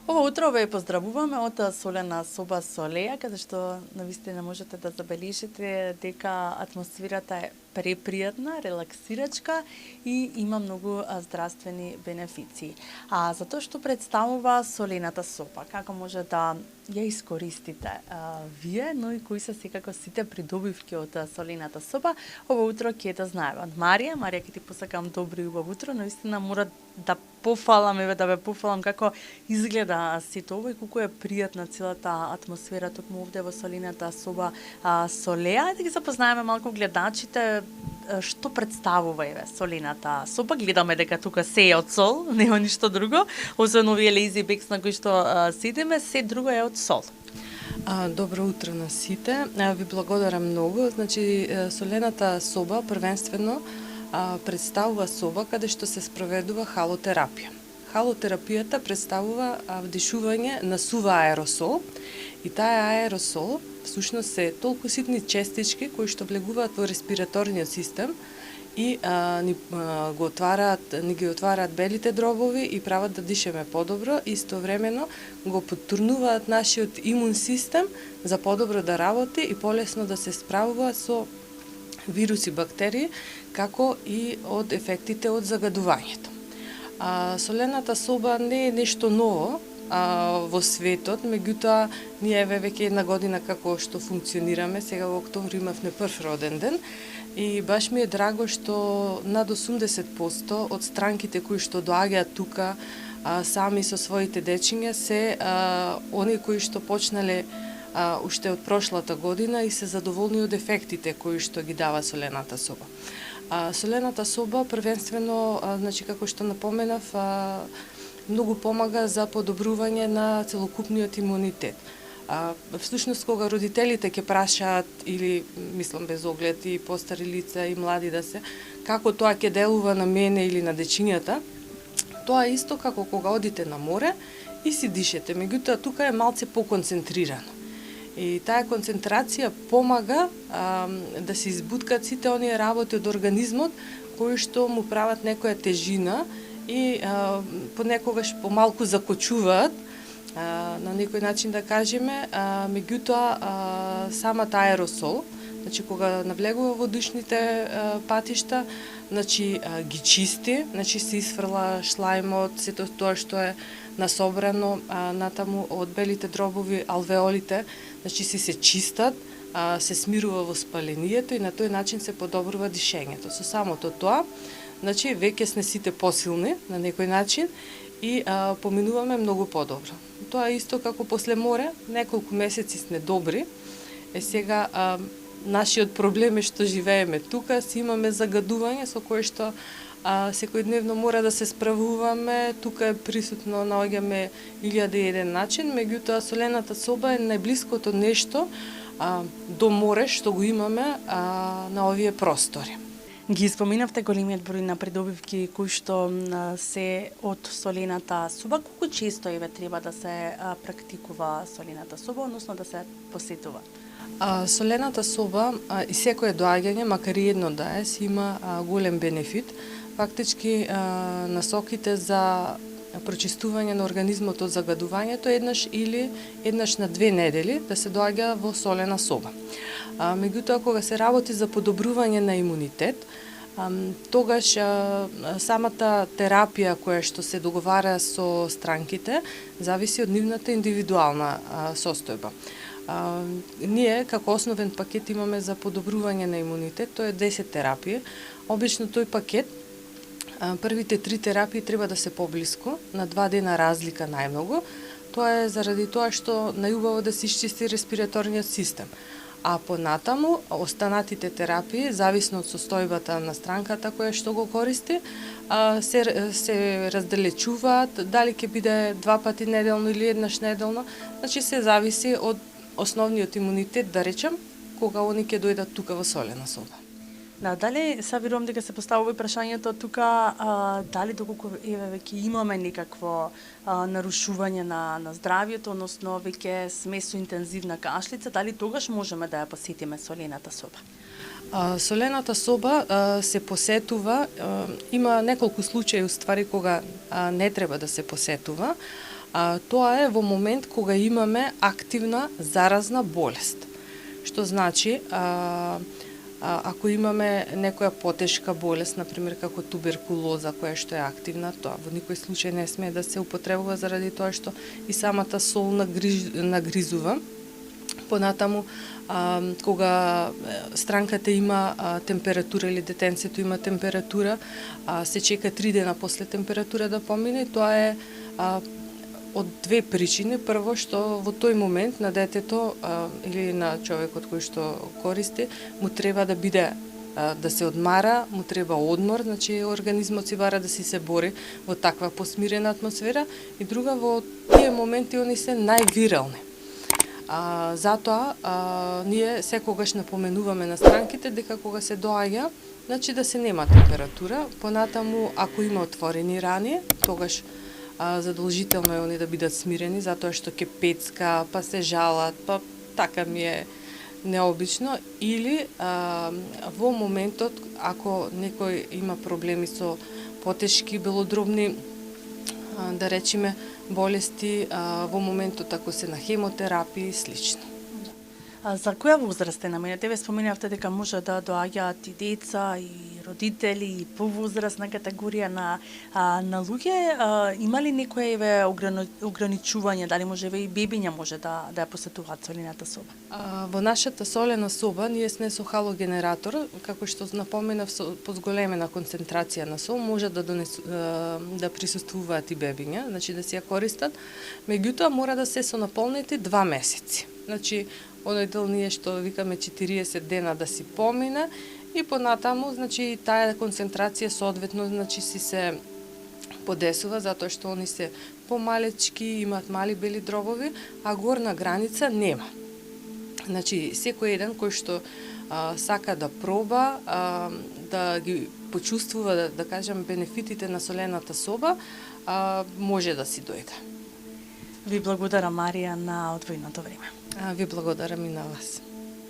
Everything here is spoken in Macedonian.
Ова утро ве поздравуваме од солена соба Солеја, каде што навистина можете да забележите дека атмосферата е препријатна, релаксирачка и има многу здравствени бенефиции. А за тоа што представува солената соба, како може да ја искористите вие, но и кои се секако сите придобивки од солената соба, ова утро ќе да знаеме. Марија, ќе ти посакам добро и убаво утро, навистина мора да пофалам, да ве пофалам како изгледа сето ова и колку е пријатна целата атмосфера токму овде во солената соба Солеја. Да ги запознаеме малку гледачите што представува солената соба. Гледаме дека тука се е од сол, нема ништо друго, освен овие лези бекс на кои што седиме, се друго е од сол. Добро утро на сите. Ви благодарам многу. Значи, солената соба првенствено представува соба каде што се спроведува халотерапија. Халотерапијата представува вдишување на сува аеросол и таа аеросол всушност се толку ситни честички кои што влегуваат во респираторниот систем и ни ги отвараат белите дробови и прават да дишеме подобро, истовремено го поттурнуваат нашиот имун систем за подобро да работи и полесно да се справува со вируси, бактерии, како и од ефектите од загадувањето. Солената соба не е нешто ново во светот, меѓутоа ние веќе една година како што функционираме, сега во октомври имавме прв роден ден и баш ми е драго што над 80% од странките кои што доаѓаат тука сами со своите дечиња се оние кои што почнале уште од прошлата година и се задоволни од ефектите кои што ги дава солената соба. Солената соба првенствено, значи како што напоменав, многу помага за подобрување на целокупниот имунитет. Всушност кога родителите ќе прашаат или мислам без оглед и постари лица и млади да се, како тоа ќе делува на мене или на дечињата, тоа е исто како кога одите на море и си дишете, меѓутоа тука е малце поконцентрирано. И таа концентрација помага да се избуткат сите оние работи од организмот кои што му прават некоја тежина и понекогаш помалку закочуваат, на некој начин да кажеме, меѓутоа самата аеросол, значи кога навлегува во дишните патишта, значи ги чисти, значи се исфрла шлајмот, сето тоа што е насобрано натаму од белите дробови, алвеолите, значи се чистат, се смирува воспалението и на тој начин се подобрува дишењето. Со самото тоа, значи веќе сме сите посилни на некој начин и поминуваме многу подобро. Тоа е исто како после море, неколку месеци сме добри. Сега нашиот проблем е што живееме тука, си имаме загадување со кое што секојдневно мора да се справуваме, тука е присутно, наоѓаме 1001 начин, меѓутоа солената соба е најблиското нешто до море што го имаме на овие простори. Ги споминавте големиот број на придобивки кои што се од солената соба. Колку често треба да се практикува солената соба, односно да се посетува? Солената соба и секое доаѓање, макар и едно да е, си има голем бенефит. Фактички насоките за прочистување на организмот од загадувањето еднаш или еднаш на 2 недели да се доаѓа во солена соба. Меѓутоа кога се работи за подобрување на имунитет, тогаш самата терапија која што се договара со странките зависи од нивната индивидуална состојба. Ние како основен пакет имаме за подобрување на имунитет, тоа е 10 терапии. Обично тој пакет, првите 3 терапии треба да се поблиску, на 2 дена разлика најмногу. Тоа е заради тоа што најубаво да се исчисти респираторниот систем. А понатаму, останатите терапии, зависно од состојбата на странката која што го користи, се разделечуваат, дали ќе биде 2 пати неделно или еднаш неделно, значи се зависи од основниот имунитет, да речем, кога они ќе дојдат тука во солена соба. Да, дали се верувам дека се поставува прашањето тука, дали доколку веќе имаме некакво нарушување на здравјето, односно веќе сме со интензивна кашлица, дали тогаш можеме да ја посетиме солената соба? Солената соба се посетува, има неколку случаи уствари кога не треба да се посетува, Тоа е во момент кога имаме активна заразна болест. Што значи, ако имаме некоја потешка болест, например како туберкулоза која што е активна, тоа во никој случај не смее да се употребува заради тоа што и самата сол нагризува. Понатаму, кога странката има температура или детенцето има температура, се чека 3 дена после температура да помине, тоа е од две причини. Прво, што во тој момент на детето или на човекот кој што користи, му треба да биде да се одмара, му треба одмор, значи организмот си бара да се бори во таква посмирена атмосфера, и друга, во тие моменти они се највирални. Затоа ние секогаш напоменуваме на странките дека кога се доаѓа, значи да се нема температура. Понатаму, ако има отворени рани, тогаш задолжително е они да бидат смирени, затоа што ќе пецка, па се жалат, па така ми е необично. Или во моментот, ако некој има проблеми со потешки белодробни, да речеме, болести, во моментот ако се на хемотерапија и слично. За која возраст е наменета? Ве споменавте дека може да доаѓаат и деца, и родители, и повозрастна категорија на луѓе. Има ли некоја ограничување, дали можева и бебиња може да ја посетуваат солената соба? Во нашата солена соба ние сме со халогенератор, како што напоменав, со позголемена концентрација на сол може да присуствуваат и бебиња, значи да си ја користат. Меѓутоа мора да се сонаполнети 2 месеци. Значи оној дел ние што викаме 40 дена да си помине, и понатаму, значи таа концентрација соодветно, значи си се подесува, затоа што они се помалечки, имаат мали бели дробови, а горна граница нема. Значи секој еден кој што сака да проба, да ги почувствува, да кажам, бенефитите на солената соба, може да си дојде. Ви благодарам, Марија, на одвоеното време. Ви благодарам и на вас.